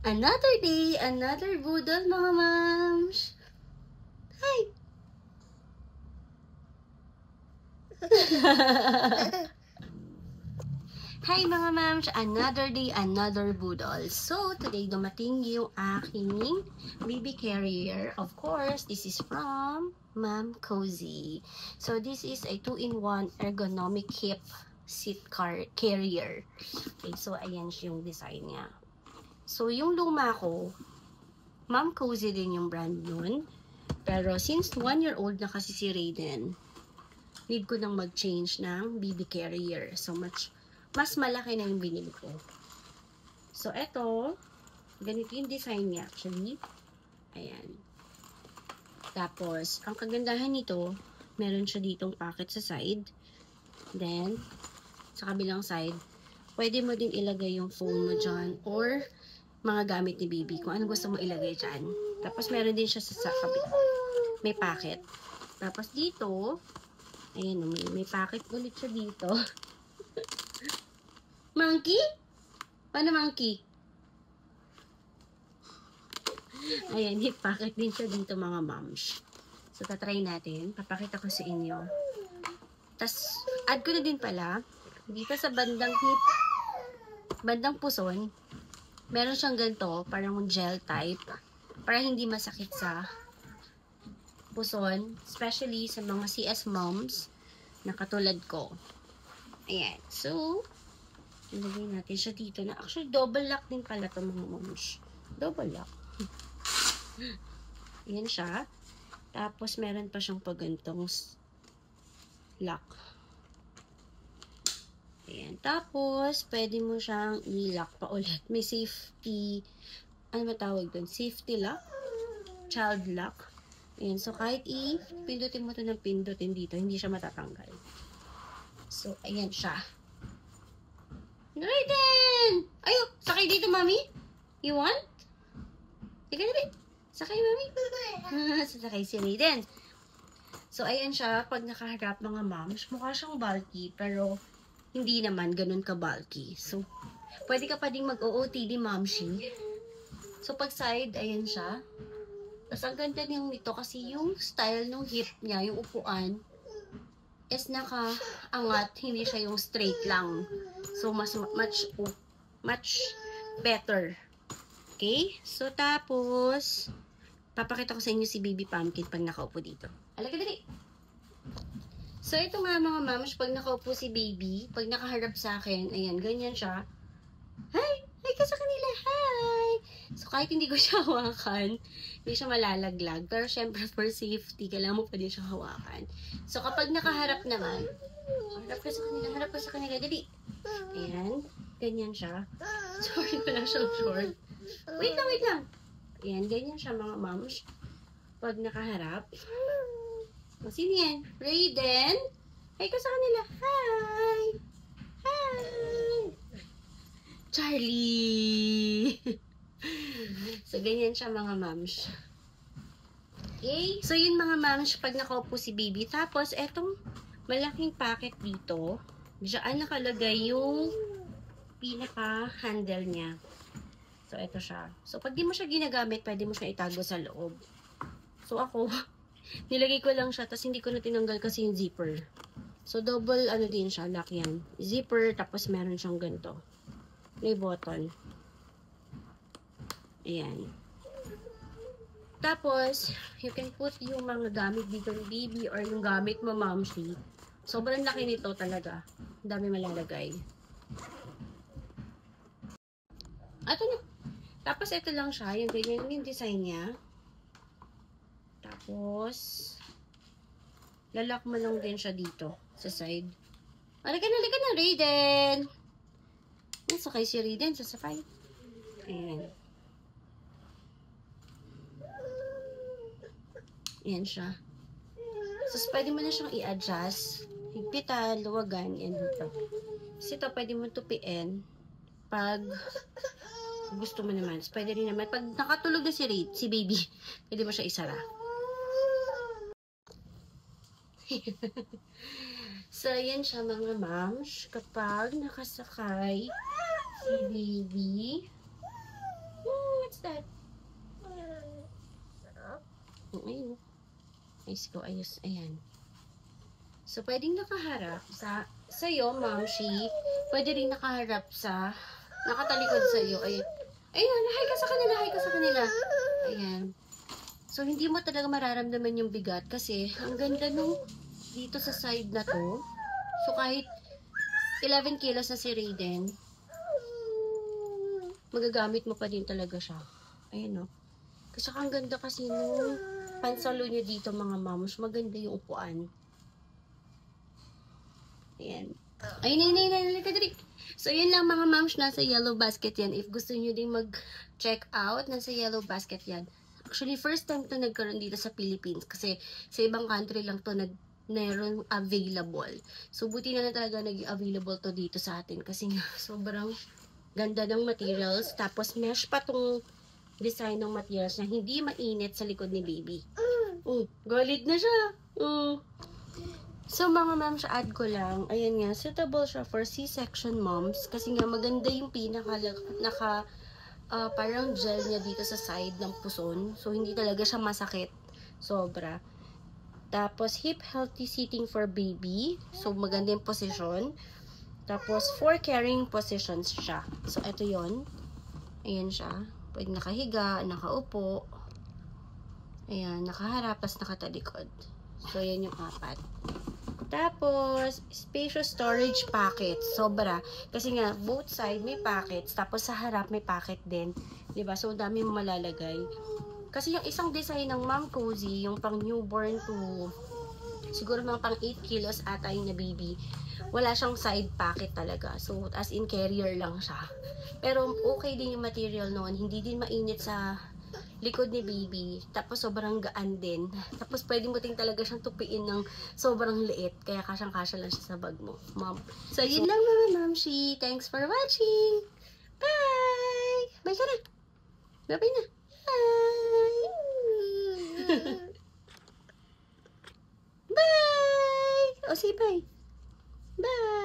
Another day, another budol mga mams. Hi! Hi mga mams, another day, another budol. So, today dumating yung aking baby carrier. Of course, this is from Ma'am Cozy. So, this is a 2-in-1 ergonomic hip seat carrier. Okay, so ayan yung design niya. So, yung luma ko, Ma'am Cozy din yung brand nun. Pero, since 1-year-old na kasi si Raiden, need ko nang mag-change ng baby carrier. So, mas malaki na yung binili ko. So, eto, ganito yung design niya actually. Ayan. Tapos, ang kagandahan nito, meron siya ditong pocket sa side. Then, sa kabilang side, pwede mo din ilagay yung phone mo dyan or mga gamit ni baby kung ano gusto mo ilagay dyan. Tapos, meron din siya sa kabila. May pocket. Tapos, dito, ayan, may pocket ulit siya dito. Monkey? Paano monkey? Ayan, may pocket din siya dito mga moms. So, tatry natin. Papakita ko sa inyo. Tapos, add ko na din pala, dito sa bandang hip, bandang puson, meron siyang ganito, parang gel type, para hindi masakit sa puson, especially sa mga CS moms na katulad ko. Ayan. So, ilagay natin siya dito na actually double lock din pala ito mga moms. Double lock. Ayan siya. Tapos, meron pa siyang pagantong lock. Ayan. Tapos, pwede mo siyang i-lock pa ulit. May safety, ano matawag doon? Safety lock? Child lock. Ayan. So, kahit pindutin mo ito ng pindutin dito, hindi siya matatanggal. So, ayan siya. Raiden! Ayo, sakay dito, mami. You want? Ika na rin. Sakay, mami. Sasakay si Raiden. So, ayan siya. Pag nakaharap mga moms, mukha siyang bulky, pero hindi naman ganun ka-bulky. So, pwede ka pa ding mag-OOTD, momshi. So, pag side, ayan siya. Tapos, ang ganda nito kasi yung style ng hip niya, yung upuan, is naka-angat, hindi siya yung straight lang. So, much better. Okay? So, tapos, papakita ko sa inyo si Baby Pumpkin pag nakaupo dito. Alaka dali! So, ito nga mga moms, pag nakaupo si baby, pag nakaharap sa akin, ayan, ganyan siya. Hi! Hi ka sa kanila! Hi! So, kahit hindi ko siya hawakan, hindi siya malalaglag. Pero, syempre, for safety, kailangan mo pa din siya hawakan. So, kapag nakaharap naman, harap ka sa kanila, dali. Ayan, ganyan siya. Sorry, wala siyang short. Wait lang. Ayan, ganyan siya mga moms. Pag nakaharap, sino yan? Raiden? Hi ka sa kanila. Hi! Hi! Charlie! So, ganyan siya mga moms. Okay? So, yun mga moms, pag nakaupo si baby. Tapos, etong malaking packet dito, diyan nakalagay yung pinaka-handle niya. So, ito siya. So, pag di mo siya ginagamit, pwede mo siya itago sa loob. So, ako, nilagay ko lang siya, tapos hindi ko na tinanggal kasi yung zipper. So, double, ano din siya, lock yan. Zipper, tapos meron siyang ganito. May button. Ayan. Tapos, you can put yung mga gamit dito ng baby or yung gamit mo, momshi. Sobrang laki nito talaga. Ang dami malalagay. Ito na. Tapos, ito lang siya. Yung ganyan yung design niya. Tapos, lalak mo lang din siya dito sa side. Halika na, Raiden! Sakay si Raiden, sasakay. Ayan. Ayan siya. So, pwede mo na siyang i-adjust. Higpitan, luwagan, yan dito. Kasi ito, pwede mo tupiin pag gusto mo naman. So, pwede rin naman. Pag nakatulog na si baby, pwede mo siya isara. So, yan siya mga moms. Kapag nakasakay si baby, that? Ayun. Ayos ko, ayos. Ayan. So, pwedeng nakaharap sa'yo, Mamshi. Pwede rin nakaharap nakatalikod sa'yo. Ayan. Ayan, hi ka sa kanila, hi ka sa kanila. Ayan. So, hindi mo talaga mararamdaman yung bigat kasi ang ganda nung dito sa side na to. So, kahit 11 kilos na si Raiden, magagamit mo pa din talaga siya. Ayan, no? Kasi ang ganda kasi nung pansalo niya dito, mga moms. Maganda yung upuan. Ayan. Ayun. So, yun lang mga moms. Nasa yellow basket yan. If gusto nyo din mag-check out, nasa yellow basket yan. Actually, first time to nagkaroon dito sa Philippines. Kasi sa ibang country lang to meron available. So, buti na talaga naging available to dito sa atin. Kasi nga, sobrang ganda ng materials. Tapos, mesh pa tong design ng materials na hindi mainit sa likod ni baby. Galit na siya. So, mga moms, add ko lang, ayan nga, suitable siya for C-section moms kasi nga maganda yung parang gel niya dito sa side ng puson. So, hindi talaga siya masakit. Sobra. Tapos, hip healthy seating for baby. So, maganda yung position. Tapos, 4 carrying positions siya. So, ito yon. Ayan siya. Pwede nakahiga, nakaupo. Ayan, nakaharap, tapos nakatalikod. So, ayan yung 4. Tapos, spacious storage pocket. Sobra. Kasi nga, both side may pockets. Tapos, sa harap may pocket din. Diba? So, dami mo malalagay. Kasi yung isang design ng Mom Cozy, yung pang newborn to, siguro mga pang 8 kilos ata yung na baby, wala siyang side pocket talaga. So, as in carrier lang siya. Pero, okay din yung material noon. Hindi din mainit sa likod ni baby. Tapos, sobrang gaan din. Tapos, pwede mo din talaga siyang tupiin ng sobrang liit. Kaya, kasyang-kasya lang siya sa bag mo, mom. So, yun lang mga mamshi. Thanks for watching. Bye! Bye ka na. Bye-bye na. Bye! Bye! O, say bye. Bye!